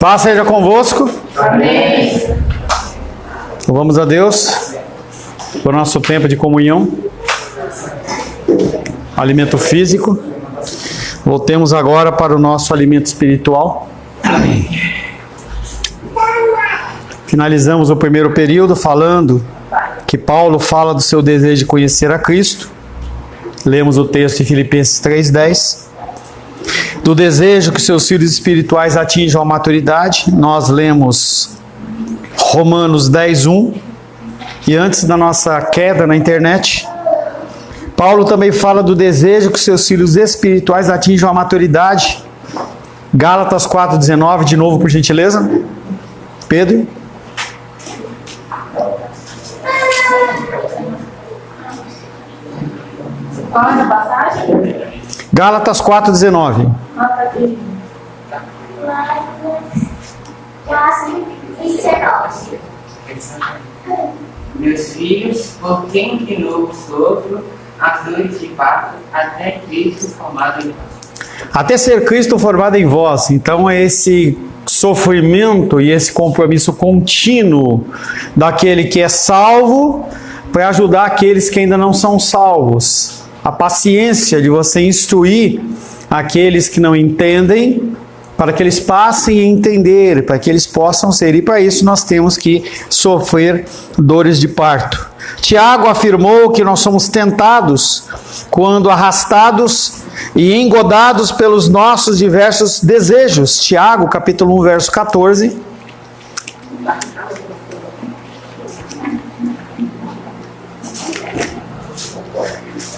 Paz seja convosco. Amém. Louvamos a Deus por nosso tempo de comunhão, alimento físico. Voltemos agora para o nosso alimento espiritual. Finalizamos o primeiro período falando que Paulo fala do seu desejo de conhecer a Cristo. Lemos o texto de Filipenses 3:10. Do desejo que seus filhos espirituais atinjam a maturidade, nós lemos Romanos 10:1. E antes da nossa queda na internet, Paulo também fala do desejo que seus filhos espirituais atinjam a maturidade. Gálatas 4:19, de novo, por gentileza. Pedro. Qual é a passagem? Gálatas 4:19. Meus filhos, por quem de novo sofro as dores de parto, até Cristo formado em vós. Até ser Cristo formado em vós. Então é esse sofrimento e esse compromisso contínuo daquele que é salvo para ajudar aqueles que ainda não são salvos. A paciência de você instruir aqueles que não entendem, para que eles passem a entender, para que eles possam ser. E para isso nós temos que sofrer dores de parto. Tiago afirmou que nós somos tentados quando arrastados e engodados pelos nossos diversos desejos. Tiago, capítulo 1, verso 14.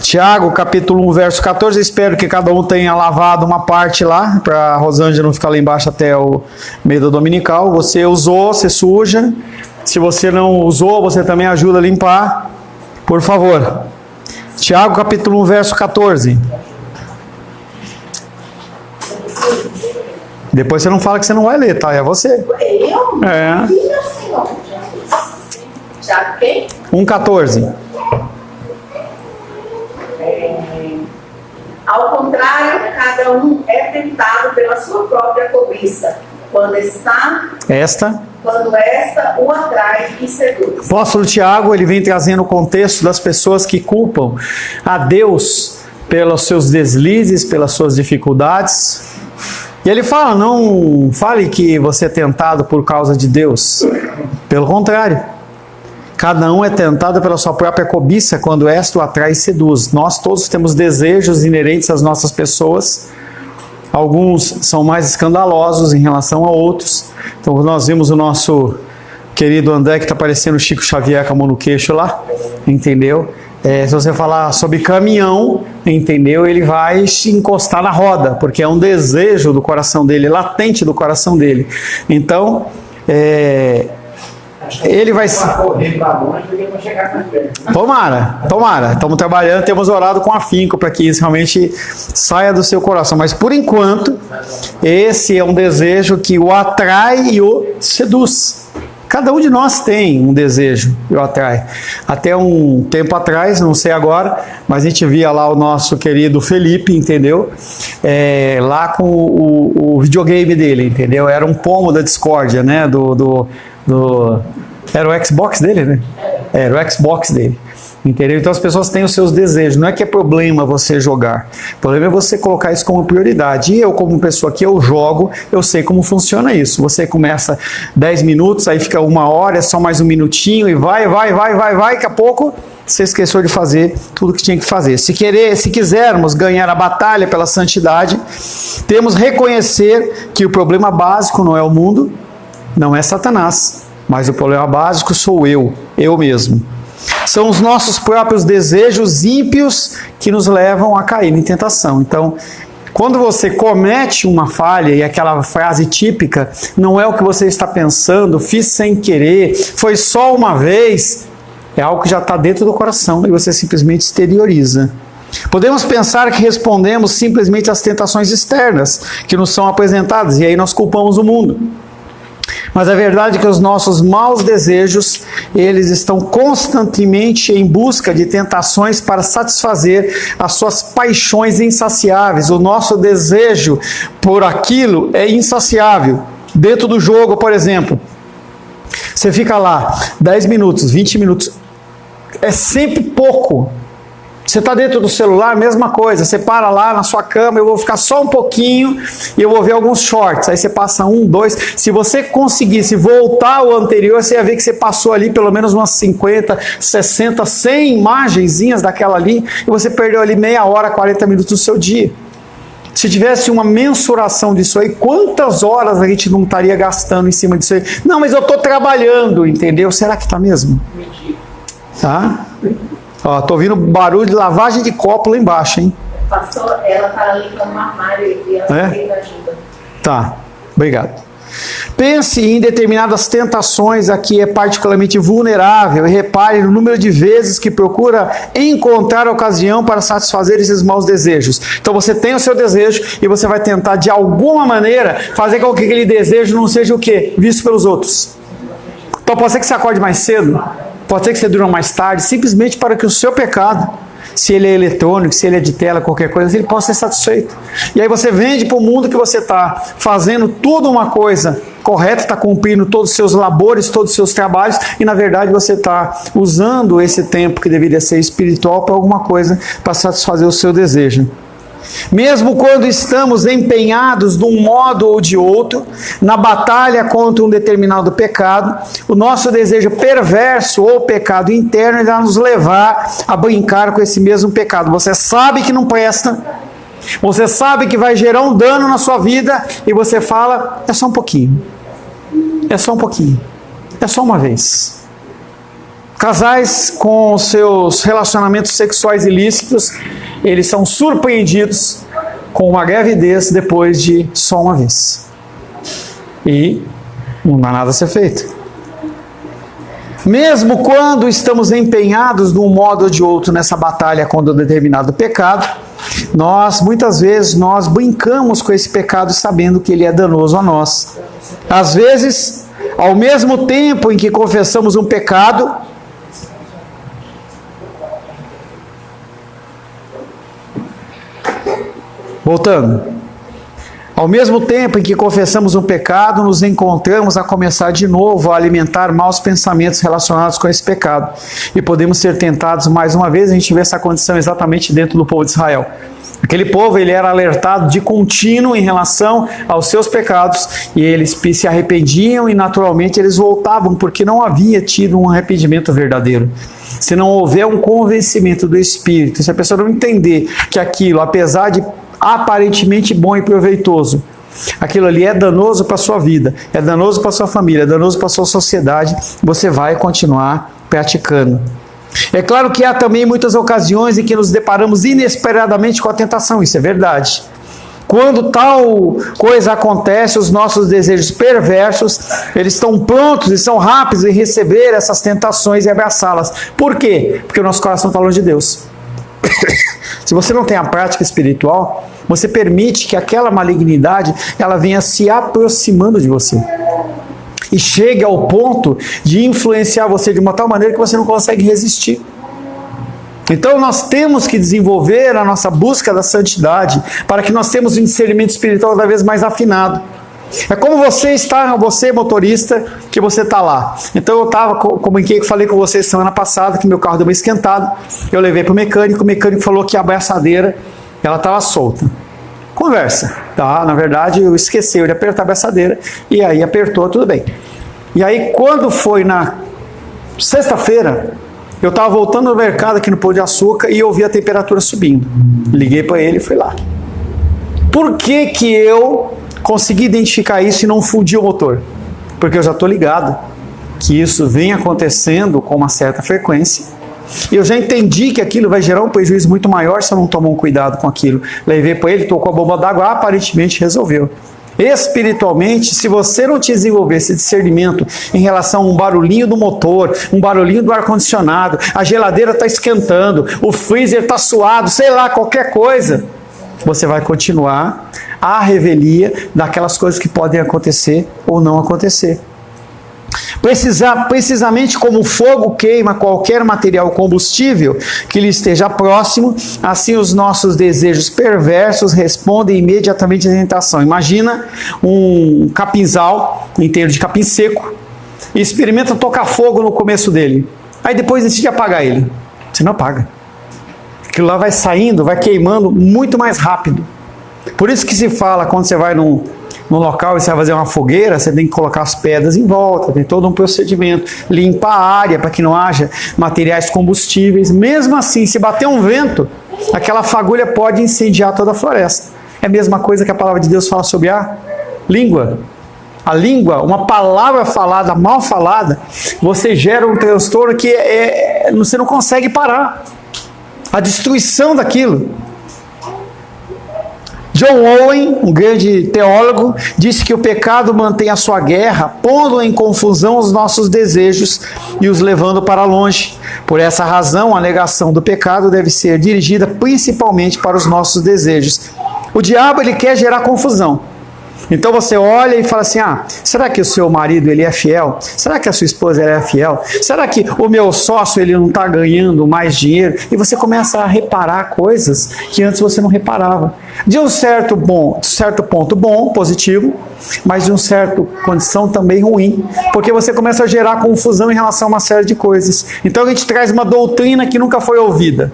Tiago, capítulo 1, verso 14, espero que cada um tenha lavado uma parte lá, para a Rosângela não ficar lá embaixo até o meio do dominical. Você usou, você suja. Se você não usou, você também ajuda a limpar, por favor. Tiago, capítulo 1, verso 14. Depois você não fala que você não vai ler, tá? É você. Eu? É. Filho, Senhor. Já quem? 1,14. Ao contrário, cada um é tentado pela sua própria cobiça, quando esta o atrai e seduz. O apóstolo Tiago, ele vem trazendo o contexto das pessoas que culpam a Deus pelos seus deslizes, pelas suas dificuldades. E ele fala, não fale que você é tentado por causa de Deus. Pelo contrário. Cada um é tentado pela sua própria cobiça, quando esta o atrai e seduz. Nós todos temos desejos inerentes às nossas pessoas. Alguns são mais escandalosos em relação a outros. Então nós vimos o nosso querido André, que está parecendo o Chico Xavier com a mão no queixo lá, entendeu? Se você falar sobre caminhão, entendeu? Ele vai se encostar na roda, porque é um desejo do coração dele, latente do coração dele. Então, ele vai correr para longe porque vai chegar mais perto. Tomara. Estamos trabalhando, temos orado com afinco para que isso realmente saia do seu coração. Mas por enquanto, esse é um desejo que o atrai e o seduz. Cada um de nós tem um desejo e o atrai. Até um tempo atrás, não sei agora, mas a gente via lá o nosso querido Felipe, entendeu? Lá com o videogame dele, entendeu? Era um pomo da discórdia, né? Era o Xbox dele, né? Era o Xbox dele. Entendeu? Então as pessoas têm os seus desejos. Não é que é problema você jogar. O problema é você colocar isso como prioridade. E eu, como pessoa que eu jogo, eu sei como funciona isso. Você começa 10 minutos, aí fica 1 hora, é só mais um minutinho e vai. Daqui a pouco você esqueceu de fazer tudo que tinha que fazer. Se quisermos ganhar a batalha pela santidade, temos que reconhecer que o problema básico não é o mundo, não é Satanás, mas o problema básico sou eu mesmo. São os nossos próprios desejos ímpios que nos levam a cair em tentação. Então, quando você comete uma falha, e aquela frase típica, não é o que você está pensando, fiz sem querer, foi só uma vez, é algo que já está dentro do coração e você simplesmente exterioriza. Podemos pensar que respondemos simplesmente às tentações externas que nos são apresentadas, e aí nós culpamos o mundo. Mas a verdade é que os nossos maus desejos, eles estão constantemente em busca de tentações para satisfazer as suas paixões insaciáveis. O nosso desejo por aquilo é insaciável. Dentro do jogo, por exemplo, você fica lá 10 minutos, 20 minutos, é sempre pouco. Você está dentro do celular, mesma coisa, você para lá na sua cama, eu vou ficar só um pouquinho e eu vou ver alguns shorts, aí você passa 1, 2, se você conseguisse voltar ao anterior, você ia ver que você passou ali pelo menos umas 50, 60, 100 imagenzinhas daquela ali, e você perdeu ali meia hora, 40 minutos do seu dia. Se tivesse uma mensuração disso aí, quantas horas a gente não estaria gastando em cima disso aí? Não, mas eu estou trabalhando, entendeu? Será que está mesmo? Tá? Ó, tô ouvindo barulho de lavagem de copo lá embaixo, hein? Pastor, ela está limpando um armário e ela fez ajuda. Tá, obrigado. Pense em determinadas tentações a que é particularmente vulnerável e repare no número de vezes que procura encontrar ocasião para satisfazer esses maus desejos. Então você tem o seu desejo e você vai tentar de alguma maneira fazer com que aquele desejo não seja o quê? Visto pelos outros. Então pode ser que você acorde mais cedo, pode ser que você durma mais tarde, simplesmente para que o seu pecado, se ele é eletrônico, se ele é de tela, qualquer coisa, ele possa ser satisfeito. E aí você vende para o mundo que você está fazendo tudo uma coisa correta, está cumprindo todos os seus labores, todos os seus trabalhos, e na verdade você está usando esse tempo que deveria ser espiritual para alguma coisa, para satisfazer o seu desejo. Mesmo quando estamos empenhados de um modo ou de outro, na batalha contra um determinado pecado, o nosso desejo perverso ou pecado interno irá nos levar a brincar com esse mesmo pecado. Você sabe que não presta, você sabe que vai gerar um dano na sua vida, e você fala, é só um pouquinho, é só um pouquinho, é só uma vez. Casais com seus relacionamentos sexuais ilícitos, eles são surpreendidos com uma gravidez depois de só uma vez. E não dá nada a ser feito. Mesmo quando estamos empenhados de um modo ou de outro nessa batalha contra um determinado pecado, muitas vezes nós brincamos com esse pecado sabendo que ele é danoso a nós. Às vezes, ao mesmo tempo em que confessamos um pecado, voltando, ao mesmo tempo em que confessamos um pecado, nos encontramos a começar de novo a alimentar maus pensamentos relacionados com esse pecado. E podemos ser tentados mais uma vez. A gente vê essa condição exatamente dentro do povo de Israel. Aquele povo, ele era alertado de contínuo em relação aos seus pecados, e eles se arrependiam e naturalmente eles voltavam, porque não havia tido um arrependimento verdadeiro. Se não houver um convencimento do Espírito, se a pessoa não entender que aquilo, apesar de aparentemente bom e proveitoso, aquilo ali é danoso para a sua vida, é danoso para a sua família, é danoso para a sua sociedade, você vai continuar praticando. É claro que há também muitas ocasiões em que nos deparamos inesperadamente com a tentação, isso é verdade. Quando tal coisa acontece, os nossos desejos perversos, eles estão prontos e são rápidos em receber essas tentações e abraçá-las. Por quê? Porque o nosso coração está longe de Deus. Se você não tem a prática espiritual, você permite que aquela malignidade ela venha se aproximando de você e chegue ao ponto de influenciar você de uma tal maneira que você não consegue resistir. Então nós temos que desenvolver a nossa busca da santidade para que nós tenhamos um discernimento espiritual cada vez mais afinado. É como você motorista, que você está lá. Então eu estava, falei com vocês semana passada que meu carro deu uma esquentada, eu levei para o mecânico falou que a abraçadeira ela estava solta. Conversa, tá? Na verdade eu esqueci de apertar a abraçadeira, e aí apertou, tudo bem. E aí quando foi na sexta-feira, eu estava voltando no mercado aqui no Pão de Açúcar e eu vi a temperatura subindo. Liguei para ele e fui lá. Por que que eu consegui identificar isso e não fundir o motor? Porque eu já estou ligado que isso vem acontecendo com uma certa frequência. E eu já entendi que aquilo vai gerar um prejuízo muito maior se eu não tomar um cuidado com aquilo. Levei para ele, tocou a bomba d'água, aparentemente resolveu. Espiritualmente, se você não te desenvolver esse discernimento em relação a um barulhinho do motor, um barulhinho do ar-condicionado, a geladeira está esquentando, o freezer está suado, sei lá, qualquer coisa, você vai continuar à revelia daquelas coisas que podem acontecer ou não acontecer. Precisamente como o fogo queima qualquer material combustível que lhe esteja próximo, assim os nossos desejos perversos respondem imediatamente à tentação. Imagina um capinzal inteiro de capim seco e experimenta tocar fogo no começo dele. Aí depois decide apagar ele. Você não apaga. Aquilo lá vai saindo, vai queimando muito mais rápido. Por isso que se fala, quando você vai num local e você vai fazer uma fogueira, você tem que colocar as pedras em volta, tem todo um procedimento, limpar a área para que não haja materiais combustíveis. Mesmo assim, se bater um vento, aquela fagulha pode incendiar toda a floresta. É a mesma coisa que a palavra de Deus fala sobre a língua. A língua, uma palavra falada, mal falada, você gera um transtorno que você não consegue parar. A destruição daquilo. John Owen, um grande teólogo, disse que o pecado mantém a sua guerra, pondo em confusão os nossos desejos e os levando para longe. Por essa razão, a negação do pecado deve ser dirigida principalmente para os nossos desejos. O diabo, ele quer gerar confusão. Então você olha e fala assim, será que o seu marido ele é fiel? Será que a sua esposa ela é fiel? Será que o meu sócio ele não está ganhando mais dinheiro? E você começa a reparar coisas que antes você não reparava. De um certo ponto bom, positivo, mas de uma certa condição também ruim. Porque você começa a gerar confusão em relação a uma série de coisas. Então a gente traz uma doutrina que nunca foi ouvida.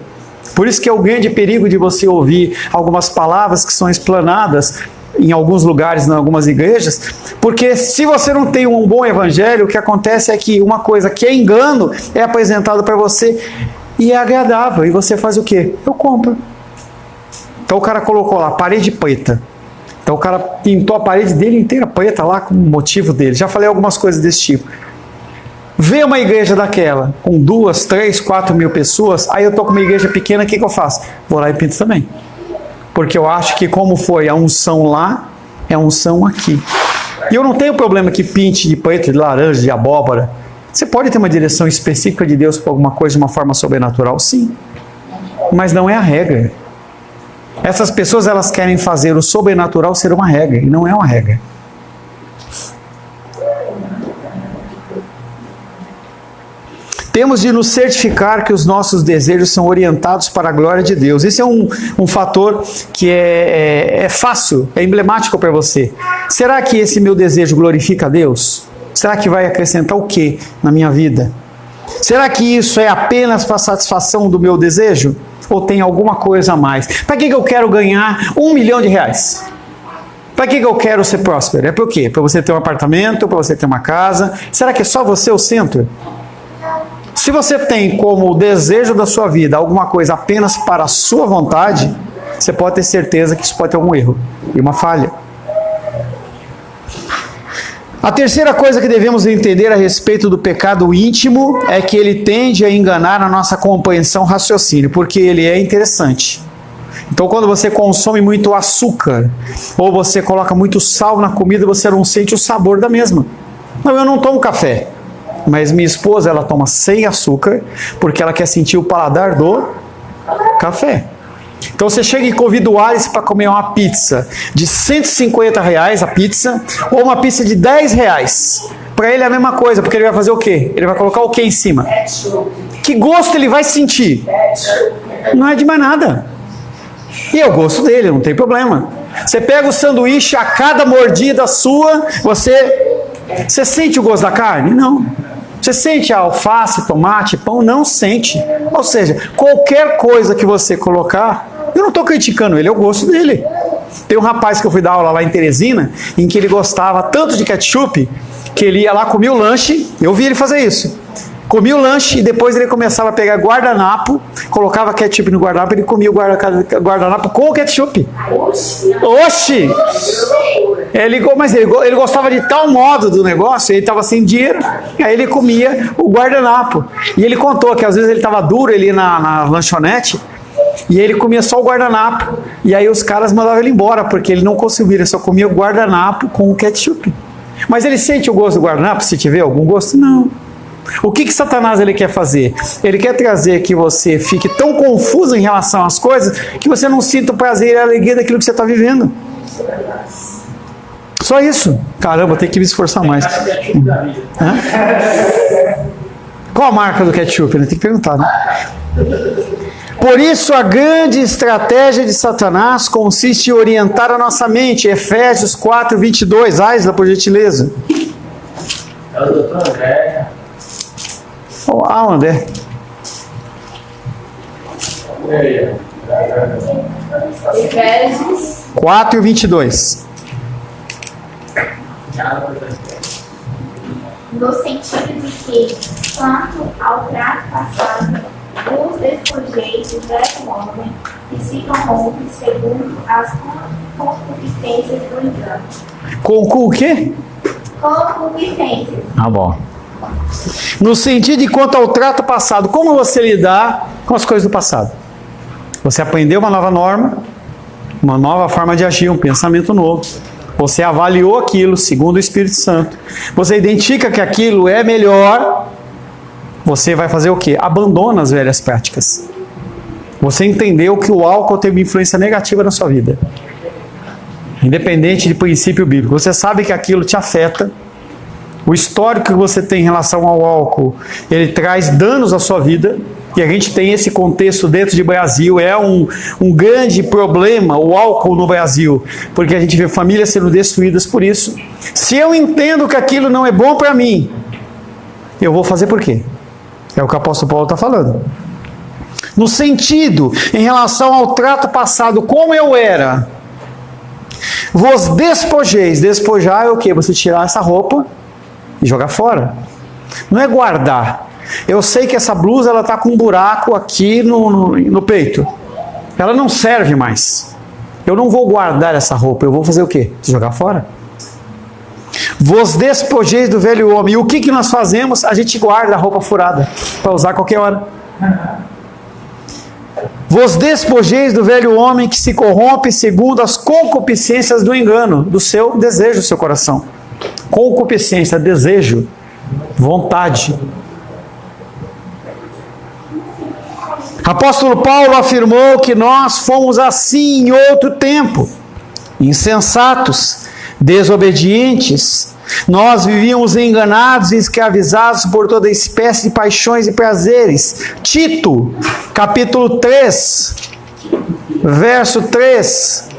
Por isso que é o grande perigo de você ouvir algumas palavras que são explanadas em alguns lugares, em algumas igrejas, porque se você não tem um bom evangelho, o que acontece é que uma coisa que é engano é apresentada para você e é agradável, e você faz o quê? Eu compro. Então o cara colocou lá, parede preta. Então o cara pintou a parede dele inteira preta lá com o motivo dele. Já falei algumas coisas desse tipo. Vê uma igreja daquela, com 2, 3, 4 mil pessoas, aí eu tô com uma igreja pequena, o que eu faço? Vou lá e pinto também. Porque eu acho que como foi a unção lá, é a unção aqui. E eu não tenho problema que pinte de preto, de laranja, de abóbora. Você pode ter uma direção específica de Deus para alguma coisa de uma forma sobrenatural, sim. Mas não é a regra. Essas pessoas, elas querem fazer o sobrenatural ser uma regra, e não é uma regra. Temos de nos certificar que os nossos desejos são orientados para a glória de Deus. Esse é um fator que é fácil, é emblemático para você. Será que esse meu desejo glorifica a Deus? Será que vai acrescentar o que na minha vida? Será que isso é apenas para a satisfação do meu desejo? Ou tem alguma coisa a mais? Para que eu quero ganhar R$1 milhão? Para que eu quero ser próspero? É para o quê? Para você ter um apartamento? Para você ter uma casa? Será que é só você o centro? Se você tem como desejo da sua vida alguma coisa apenas para a sua vontade, você pode ter certeza que isso pode ter algum erro e uma falha. A terceira coisa que devemos entender a respeito do pecado íntimo é que ele tende a enganar a nossa compreensão raciocínio, porque ele é interessante. Então, quando você consome muito açúcar, ou você coloca muito sal na comida, você não sente o sabor da mesma. Não, eu não tomo café. Mas minha esposa, ela toma sem açúcar, porque ela quer sentir o paladar do café. Então você chega e convida o Alice para comer uma pizza de R$150 a pizza, ou uma pizza de R$10. Para ele é a mesma coisa, porque ele vai fazer o quê? Ele vai colocar o quê em cima? Que gosto ele vai sentir? Não é de mais nada. E é o gosto dele, não tem problema. Você pega o sanduíche, a cada mordida sua, você sente o gosto da carne? Não. Você sente a alface, tomate, pão? Não sente. Ou seja, qualquer coisa que você colocar, eu não estou criticando ele, é o gosto dele. Tem um rapaz que eu fui dar aula lá em Teresina, em que ele gostava tanto de ketchup, que ele ia lá, comia o lanche, eu vi ele fazer isso. Comia o lanche e depois ele começava a pegar guardanapo, colocava ketchup no guardanapo, ele comia o guardanapo com o ketchup. Oxi! Mas ele gostava de tal modo do negócio, ele estava sem dinheiro, aí ele comia o guardanapo. E ele contou que às vezes ele estava duro ali na lanchonete, e ele comia só o guardanapo. E aí os caras mandavam ele embora, porque ele não conseguia, ele só comia o guardanapo com o ketchup. Mas ele sente o gosto do guardanapo, se tiver algum gosto? Não. O que Satanás ele quer fazer? Ele quer trazer que você fique tão confuso em relação às coisas que você não sinta o prazer e a alegria daquilo que você está vivendo. Só isso. Caramba, tem que me esforçar mais. Hã? Qual a marca do ketchup? Tem que perguntar, né? Por isso, a grande estratégia de Satanás consiste em orientar a nossa mente. Efésios 4, 22. Aisla, por gentileza. É o doutor André. Olá, André. Efésios 4, 22. No sentido de que, quanto ao trato passado, os despojeis do velho homem que se corrompe segundo as concupiscências do engano. Com o quê? Concupiscências. Ah, bom. No sentido de quanto ao trato passado, como você lidar com as coisas do passado? Você aprendeu uma nova norma, uma nova forma de agir, um pensamento novo. Você avaliou aquilo segundo o Espírito Santo. Você identifica que aquilo é melhor. Você vai fazer o quê? Abandona as velhas práticas. Você entendeu que o álcool teve uma influência negativa na sua vida. Independente de princípio bíblico. Você sabe que aquilo te afeta. O histórico que você tem em relação ao álcool, ele traz danos à sua vida. E a gente tem esse contexto dentro de Brasil. É um grande problema o álcool no Brasil. Porque a gente vê famílias sendo destruídas por isso. Se eu entendo que aquilo não é bom para mim, eu vou fazer por quê? É o que o apóstolo Paulo está falando. No sentido, em relação ao trato passado, como eu era, vos despojeis. Despojar é o quê? Você tirar essa roupa e jogar fora. Não é guardar. Eu sei que essa blusa ela está com um buraco aqui no peito. Ela não serve mais. Eu não vou guardar essa roupa. Eu vou fazer o quê? Jogar fora. Vos despojeis do velho homem. E o que nós fazemos? A gente guarda a roupa furada para usar a qualquer hora. Vos despojeis do velho homem que se corrompe segundo as concupiscências do engano, do seu desejo, do seu coração. Concupiscência, desejo, vontade. Apóstolo Paulo afirmou que nós fomos assim em outro tempo, insensatos, desobedientes. Nós vivíamos enganados e escravizados por toda espécie de paixões e prazeres. Tito, capítulo 3, verso 3.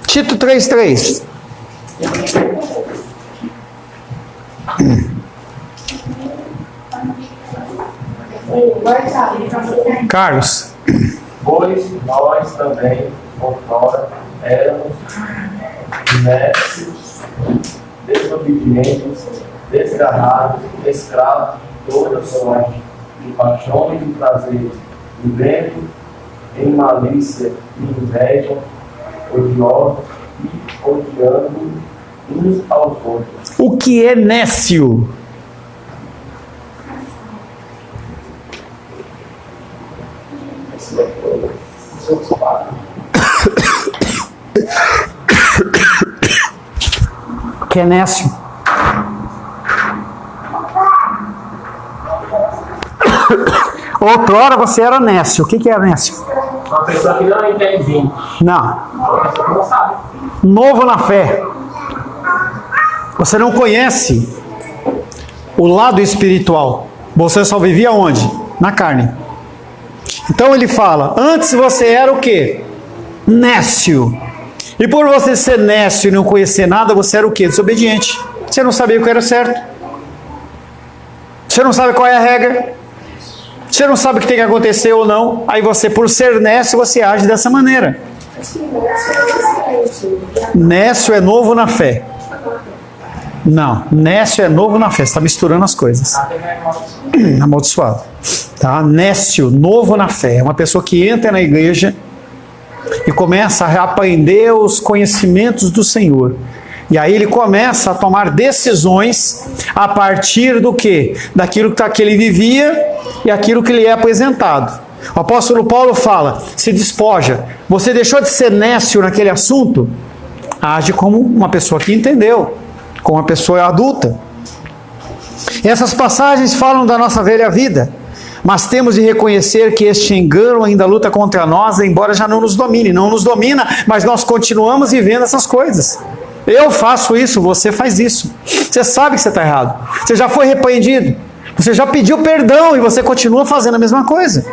Tito 3:3. Carlos. Pois nós também, outrora, éramos inertes, desobedientes, desgarrados, escravos de toda sorte, de paixões e prazeres, vivendo em malícia e inveja, odiosos e odiando uns aos outros. O que é nécio? O que é nécio? Outrora você era nécio. O que é nécio? Uma pessoa que não entende vinho. Não. Uma pessoa que não sabe. Novo na fé. Você não conhece o lado espiritual. Você só vivia onde? Na carne. Então ele fala, antes você era o quê? Nécio. E por você ser nécio e não conhecer nada, você era o quê? Desobediente. Você não sabia o que era certo. Você não sabe qual é a regra. Você não sabe o que tem que acontecer ou não. Aí você, por ser nécio, você age dessa maneira. Nécio é novo na fé. Não, nécio é novo na fé. Você está misturando as coisas. Amaldiçoado. Tá? Nécio, novo na fé. É uma pessoa que entra na igreja e começa a aprender os conhecimentos do Senhor. E aí ele começa a tomar decisões a partir do quê? Daquilo que ele vivia e aquilo que lhe é apresentado. O apóstolo Paulo fala, se despoja. Você deixou de ser nécio naquele assunto? Age como uma pessoa que entendeu, como uma pessoa adulta. Essas passagens falam da nossa velha vida, mas temos de reconhecer que este engano ainda luta contra nós, embora já não nos domine. Não nos domina, mas nós continuamos vivendo essas coisas. Eu faço isso, você faz isso. Você sabe que você está errado. Você já foi repreendido. Você já pediu perdão e você continua fazendo a mesma coisa.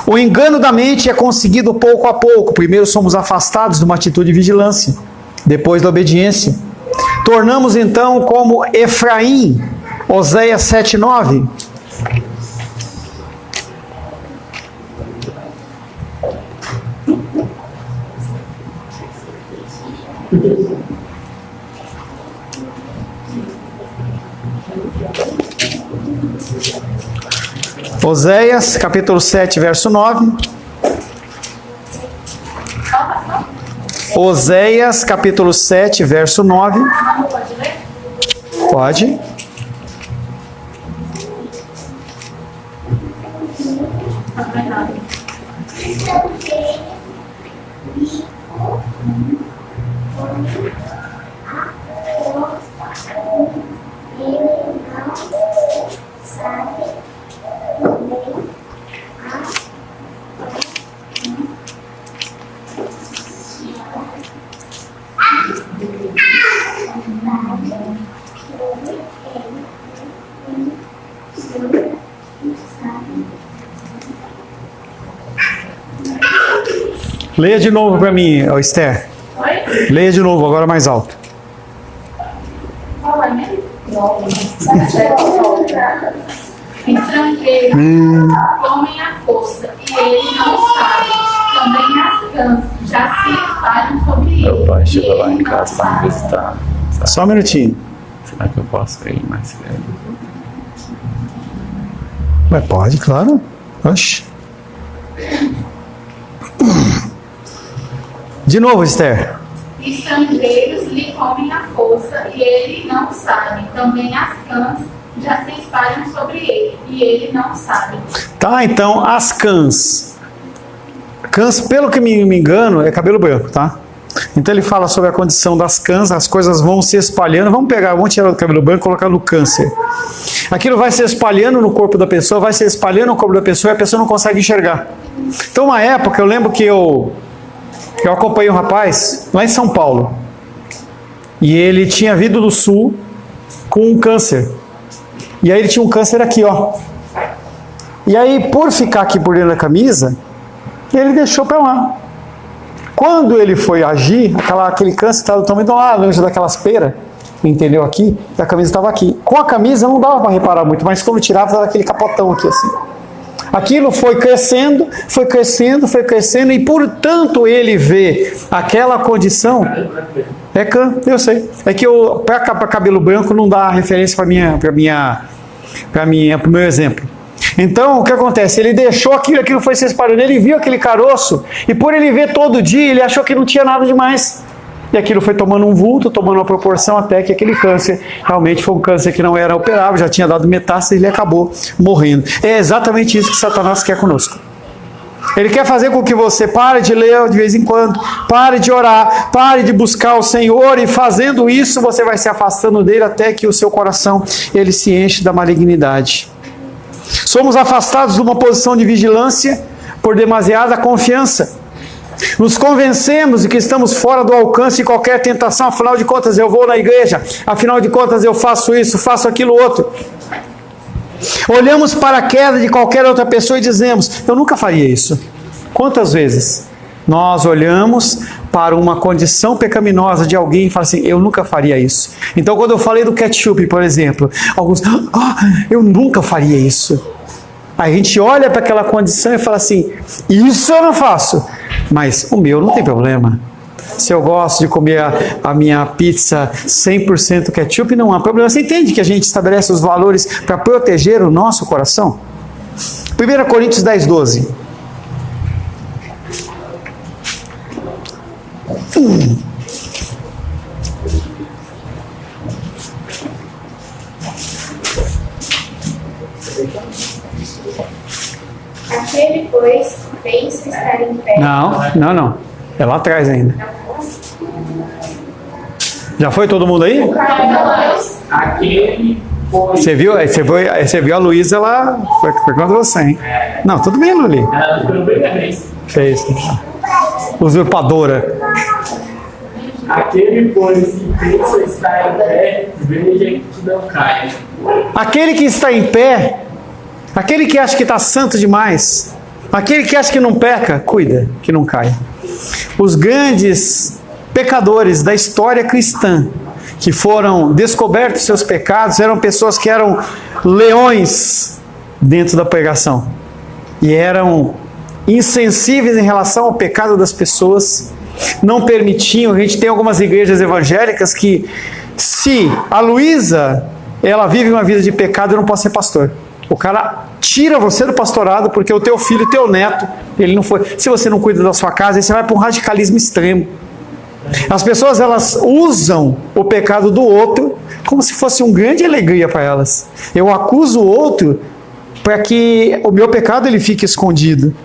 O engano da mente é conseguido pouco a pouco. Primeiro somos afastados de uma atitude de vigilância, depois da obediência. Tornamos então como Efraim, Oséias 7:9. Oséias, capítulo 7, verso 9. Oséias, capítulo 7, verso 9. Pode ler? Pode. Leia de novo para mim, Esther. Oi? Leia de novo, agora mais alto. Qual é mesmo? Estrangeiro, comem a força, e ele não sabe. Também as cãs já se espalham sobre ele. Meu pai e chegou lá ele em não casa para sabe. me visitar. Só um minutinho. Será que eu posso ir mais cedo? Mas pode, claro. Oxe. De novo, Esther. Estrangeiros lhe comem a força, e ele não sabe. Também as cãs já se espalham sobre ele, e ele não sabe. Tá, então, as cãs. Cãs, pelo que me engano, é cabelo branco, tá? Então ele fala sobre a condição das cãs, as coisas vão se espalhando. Vamos tirar o cabelo branco e colocar no câncer. Aquilo vai se espalhando no corpo da pessoa, vai se espalhando no corpo da pessoa e a pessoa não consegue enxergar. Então, uma época, eu lembro que eu acompanhei um rapaz lá em São Paulo. E ele tinha vindo do sul com um câncer. E aí ele tinha um câncer aqui, ó. E aí, por ficar aqui por dentro da camisa, ele deixou para lá. Quando ele foi agir, aquele câncer estava do tamanho de uma laranja daquelas peras, entendeu? Aqui, e a camisa estava aqui. Com a camisa não dava para reparar muito, mas quando tirava, estava aquele capotão aqui assim. Aquilo foi crescendo, foi crescendo, foi crescendo, e portanto ele vê aquela condição. É cã, eu sei. É que para cabelo branco não dá referência para o meu exemplo. Então, o que acontece? Ele deixou aquilo foi se espalhando, ele viu aquele caroço, e por ele ver todo dia, ele achou que não tinha nada demais. E aquilo foi tomando um vulto, tomando uma proporção, até que aquele câncer realmente foi um câncer que não era operável, já tinha dado metástase e ele acabou morrendo. É exatamente isso que Satanás quer conosco. Ele quer fazer com que você pare de ler de vez em quando, pare de orar, pare de buscar o Senhor, e fazendo isso você vai se afastando dele até que o seu coração ele se enche da malignidade. Somos afastados de uma posição de vigilância por demasiada confiança. Nos convencemos de que estamos fora do alcance de qualquer tentação. Afinal de contas eu vou na igreja, afinal de contas eu faço isso, faço aquilo outro. Olhamos para a queda de qualquer outra pessoa e dizemos: eu nunca faria isso. Quantas vezes nós olhamos para uma condição pecaminosa de alguém e falamos assim: eu nunca faria isso. Então, quando eu falei do ketchup, por exemplo, alguns: eu nunca faria isso. Aí a gente olha para aquela condição e fala assim: isso eu não faço, mas o meu não tem problema. Se eu gosto de comer a minha pizza 100% ketchup, não há problema. Você entende que a gente estabelece os valores para proteger o nosso coração? 1 Coríntios 10:12. Aquele, pois, pensa estar em pé. Não. É lá atrás ainda. Já foi todo mundo aí? Aquele foi. Você viu a Luísa lá? Foi contra você, hein? Não, tudo bem, Luli. Ela ficou bem na vez. Fez. Usurpadora. Aquele, pois, que pensa estar em pé, veja que não cai. Aquele que está em pé, aquele que acha que está santo demais, aquele que acha que não peca, cuida que não cai. Os grandes pecadores da história cristã, que foram descobertos seus pecados, eram pessoas que eram leões dentro da pregação e eram insensíveis em relação ao pecado das pessoas, não permitiam. A gente tem algumas igrejas evangélicas que, se a Luísa, ela vive uma vida de pecado, eu não posso ser pastor. O cara tira você do pastorado porque o teu filho, o teu neto, ele não foi. Se você não cuida da sua casa, aí você vai para um radicalismo extremo. As pessoas, elas usam o pecado do outro como se fosse uma grande alegria para elas. Eu acuso o outro para que o meu pecado ele fique escondido.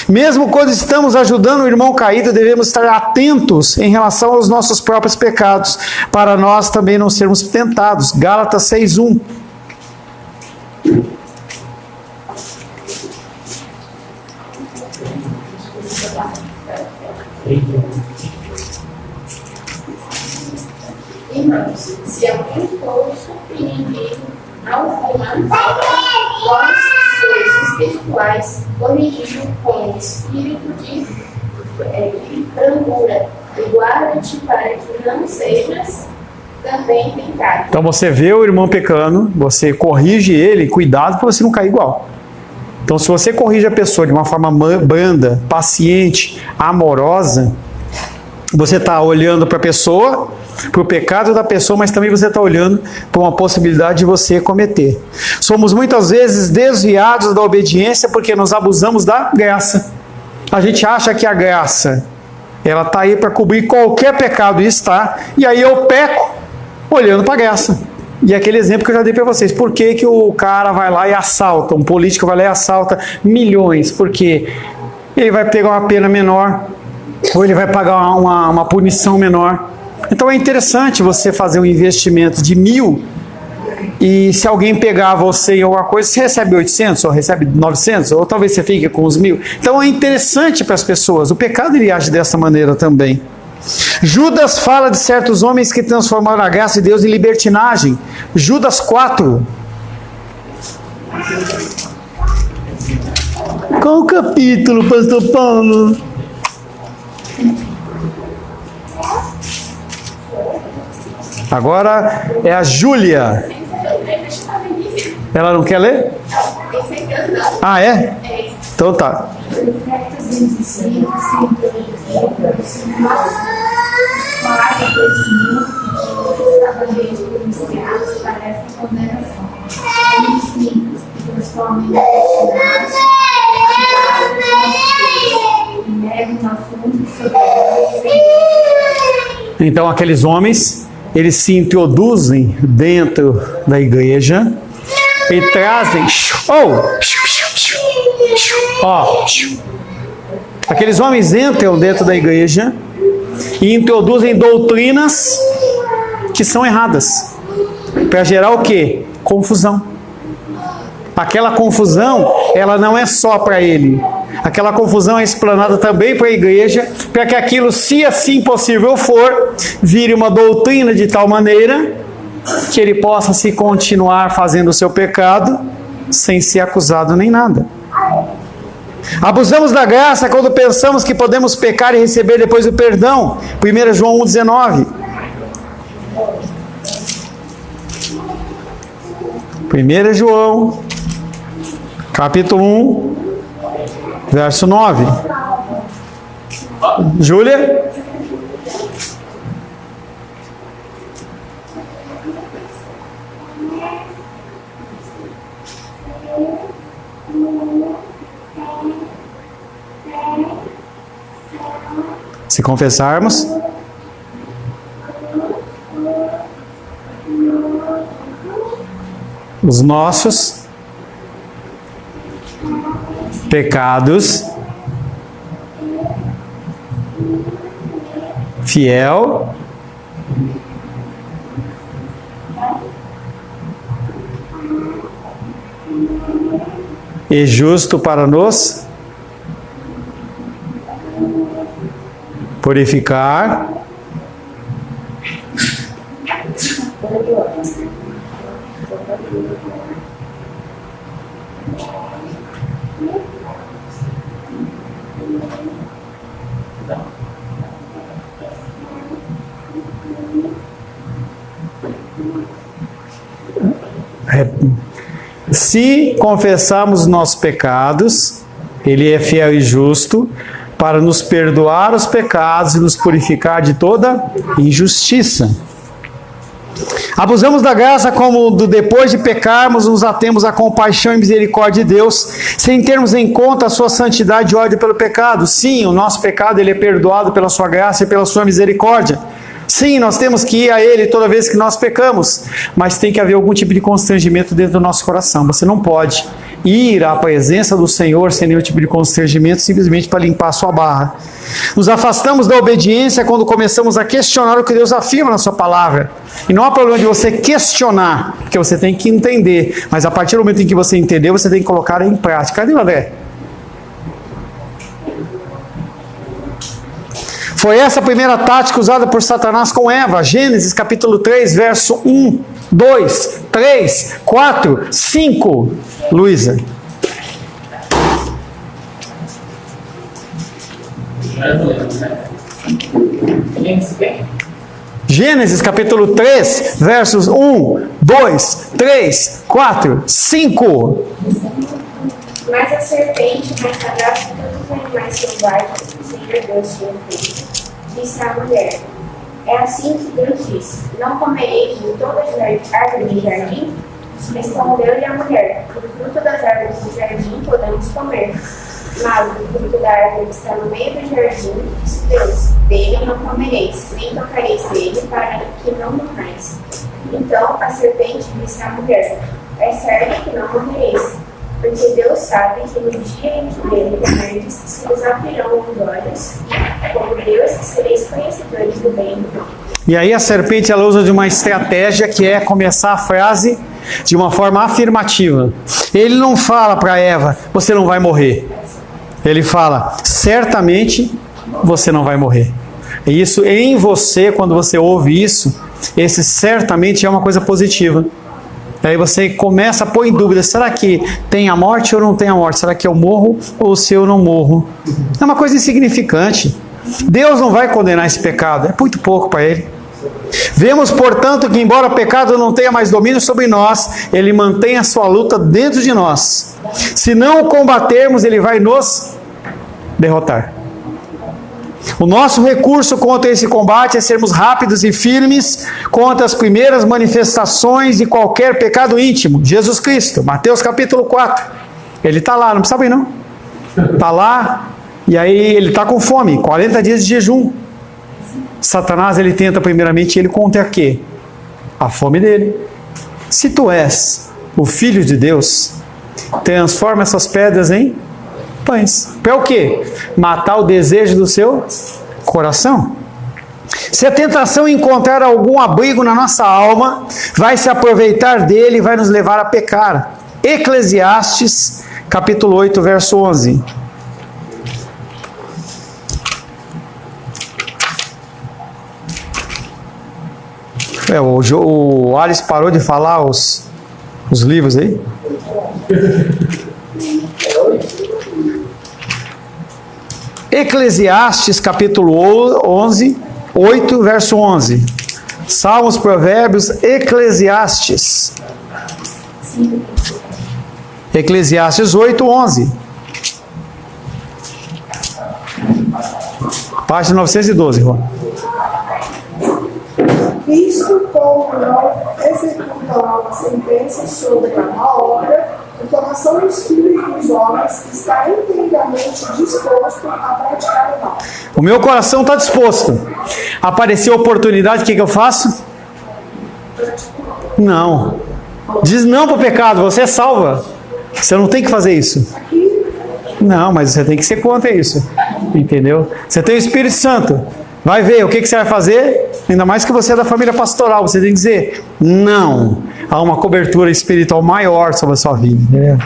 Mesmo quando estamos ajudando o irmão caído, devemos estar atentos em relação aos nossos próprios pecados, para nós também não sermos tentados. Gálatas 6:1. Irmãos, se alguém for surpreendido alguma, vós sois espirituais, corrigindo com espírito de brandura, e guarda-te para que não sejas também tentado. Então você vê o irmão pecando, você corrige ele, cuidado para você não cair igual. Então se você corrige a pessoa de uma forma branda, paciente, amorosa, você está olhando para a pessoa, para o pecado da pessoa, mas também você está olhando para uma possibilidade de você cometer. Somos muitas vezes desviados da obediência porque nos abusamos da graça. A gente acha que a graça, ela está aí para cobrir qualquer pecado, e está, e aí eu peco olhando para a graça. E aquele exemplo que eu já dei para vocês. Por que que o cara vai lá e assalta, um político vai lá e assalta milhões? Porque ele vai pegar uma pena menor, ou ele vai pagar uma punição menor. Então é interessante você fazer um investimento de 1.000 e se alguém pegar você em alguma coisa, você recebe 800 ou recebe 900, ou talvez você fique com os 1.000. Então é interessante para as pessoas. O pecado ele age dessa maneira também. Judas fala de certos homens que transformaram a graça de Deus em libertinagem. Judas 4. Qual o capítulo, pastor Paulo? Agora é a Júlia. Ela não quer ler? Ah, é? Então tá. Então aqueles homens, eles se introduzem dentro da igreja e trazem, aqueles homens entram dentro da igreja e introduzem doutrinas que são erradas, para gerar o quê? Confusão. Aquela confusão, ela não é só para ele. Aquela confusão é explanada também para a igreja, para que aquilo, se assim possível for, vire uma doutrina de tal maneira que ele possa se continuar fazendo o seu pecado sem ser acusado nem nada. Abusamos da graça quando pensamos que podemos pecar e receber depois o perdão. 1 João 1,19. 1 João, capítulo 1, verso 9. Júlia? Se confessarmos, os nossos pecados, fiel e justo para nos purificar se confessarmos nossos pecados, Ele é fiel e justo para nos perdoar os pecados e nos purificar de toda injustiça. Abusamos da graça como depois de pecarmos, nos atemos à compaixão e misericórdia de Deus, sem termos em conta a sua santidade e ódio pelo pecado. Sim, o nosso pecado ele é perdoado pela sua graça e pela sua misericórdia. Sim, nós temos que ir a Ele toda vez que nós pecamos, mas tem que haver algum tipo de constrangimento dentro do nosso coração. Você não pode ir à presença do Senhor sem nenhum tipo de constrangimento, simplesmente para limpar a sua barra. Nos afastamos da obediência quando começamos a questionar o que Deus afirma na sua palavra. E não há problema de você questionar, porque você tem que entender. Mas a partir do momento em que você entender, você tem que colocar em prática. Cadê o André? Foi essa a primeira tática usada por Satanás com Eva. Gênesis capítulo 3, verso 1, 2, 3, 4, 5. Luísa. Gênesis capítulo 3, versos 1, 2, 3, 4, 5. Mas a serpente, mais sagrada que todos os animais selvagens que o Senhor Deus tinha feito, disse à mulher: é assim que Deus disse: não comereis de todas as árvores do jardim? Respondeu-lhe a mulher: do fruto das árvores do jardim podemos comer, mas do fruto da árvore que está no meio do jardim, disse Deus: dele não comereis, nem tocareis dele, para que não morrais. Então a serpente disse à mulher: é certo que não morrereis, porque Deus sabe que no dia em que dele comerdes, se vos abrirão os olhos, como Deus, sereis conhecedores do bem e do mal. E aí a serpente ela usa de uma estratégia que é começar a frase de uma forma afirmativa. Ele não fala para Eva: você não vai morrer. Ele fala: certamente você não vai morrer. E isso em você, quando você ouve isso, esse certamente é uma coisa positiva. Aí você começa a pôr em dúvida: será que tem a morte ou não tem a morte? Será que eu morro ou se eu não morro? É uma coisa insignificante. Deus não vai condenar esse pecado, é muito pouco para Ele. Vemos, portanto, que embora o pecado não tenha mais domínio sobre nós, ele mantém a sua luta dentro de nós. Se não o combatermos, ele vai nos derrotar. O nosso recurso contra esse combate é sermos rápidos e firmes contra as primeiras manifestações de qualquer pecado íntimo. Jesus Cristo, Mateus capítulo 4. Ele está lá, não precisa ir não. Está lá, e aí ele está com fome, 40 dias de jejum. Satanás, ele tenta primeiramente ele contra quê? A fome dele. Se tu és o Filho de Deus, transforma essas pedras em pães. Para o quê? Matar o desejo do seu coração. Se a tentação encontrar algum abrigo na nossa alma, vai se aproveitar dele e vai nos levar a pecar. Eclesiastes, capítulo 8, verso 11. O Alice parou de falar os livros aí? Eclesiastes capítulo 11, 8, verso 11. Salmos, Provérbios, Eclesiastes. Eclesiastes 8, 11. Página 912, Juan. Visto como não executam a sentença sobre a má obra, o coração e o espírito dos homens está inteiramente disposto a praticar o mal. O meu coração está disposto. Apareceu a oportunidade, o que eu faço? Não. Diz não para o pecado, você é salva. Você não tem que fazer isso. Não, mas você tem que ser contra isso. Entendeu? Você tem o Espírito Santo. Vai ver, o que você vai fazer? Ainda mais que você é da família pastoral, você tem que dizer, não, há uma cobertura espiritual maior sobre a sua vida. Entendeu?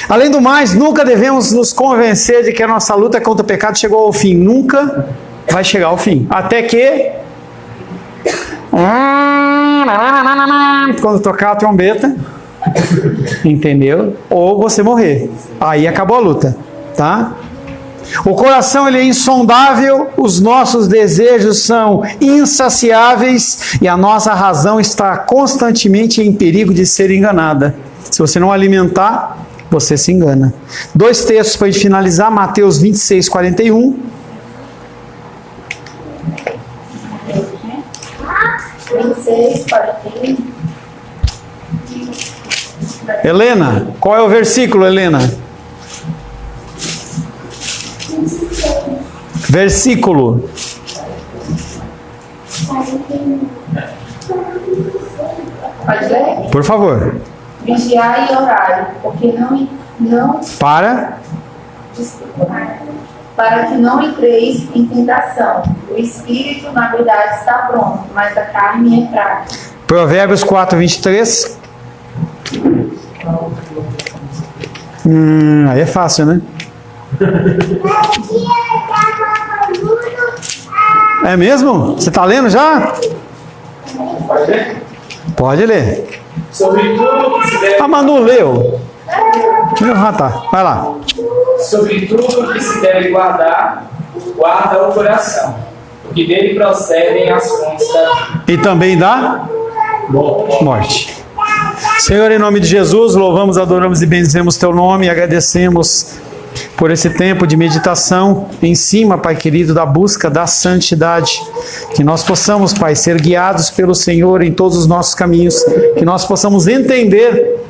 Além do mais, nunca devemos nos convencer de que a nossa luta contra o pecado chegou ao fim. Nunca vai chegar ao fim. Até que... quando tocar a trombeta, entendeu? Ou você morrer. Aí acabou a luta, tá? O coração ele é insondável, os nossos desejos são insaciáveis e a nossa razão está constantemente em perigo de ser enganada. Se você não alimentar, você se engana. 2 textos para a gente finalizar, Mateus 26, 41. 26, 41. Helena, qual é o versículo, Helena? Versículo. Pode ler? Por favor. Vigiai e orai, porque não Para que não entreis em tentação. O espírito, na verdade, está pronto, mas a carne é fraca. Provérbios 4, 23. Aí é fácil, né? É mesmo? Você está lendo já? Pode ler? Pode ler. Sobre tudo que se deve... A Manu leu. Ah, tá. Vai lá. Sobre tudo que se deve guardar, guarda o coração, porque dele procedem as fontes da... E também dá morte. Senhor, em nome de Jesus, louvamos, adoramos e bendizemos Teu nome e agradecemos por esse tempo de meditação em cima, Pai querido, da busca da santidade. Que nós possamos, Pai, ser guiados pelo Senhor em todos os nossos caminhos. Que nós possamos entender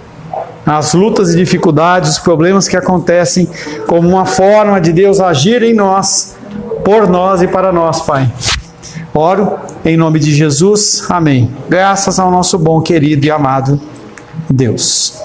as lutas e dificuldades, os problemas que acontecem como uma forma de Deus agir em nós, por nós e para nós, Pai. Oro em nome de Jesus. Amém. Graças ao nosso bom, querido e amado Deus.